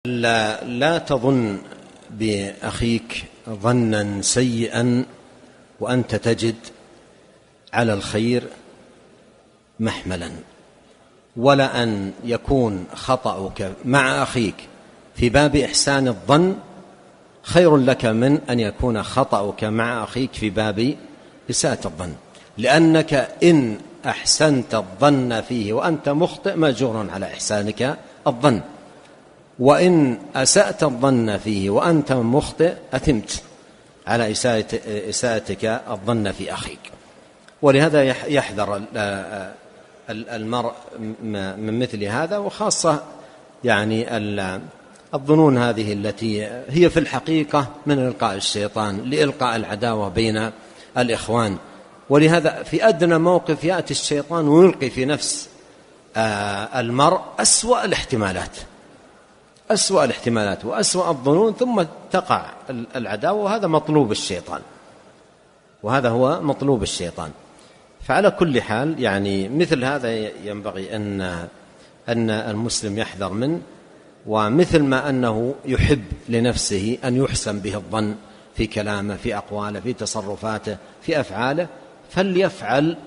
لا تظن بأخيك ظنا سيئا وأنت تجد على الخير محملا، ولا أن يكون خطأك مع أخيك في باب إحسان الظن خير لك من أن يكون خطأك مع أخيك في باب إساءة الظن، لأنك إن أحسنت الظن فيه وأنت مخطئ مأجور على إحسانك الظن، وإن أسأت الظن فيه وأنت مخطئ أثمت على إساءتك الظن في أخيك. ولهذا يحذر المرء من مثل هذا، وخاصة يعني الظنون هذه التي هي في الحقيقة من إلقاء الشيطان لإلقاء العداوة بين الإخوان. ولهذا في أدنى موقف يأتي الشيطان ويلقي في نفس المرء أسوأ الاحتمالات وأسوأ الظنون، ثم تقع العداوة، وهذا مطلوب الشيطان، وهذا هو مطلوب الشيطان. فعلى كل حال يعني مثل هذا ينبغي أن المسلم يحذر منه، ومثل ما أنه يحب لنفسه أن يحسن به الظن في كلامه، في أقواله، في تصرفاته، في أفعاله، فليفعل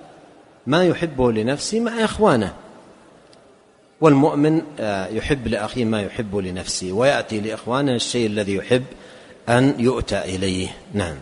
ما يحبه لنفسه مع إخوانه. والمؤمن يحب لأخيه ما يحب لنفسه، ويأتي لإخوانه الشيء الذي يحب أن يؤتى إليه. نعم.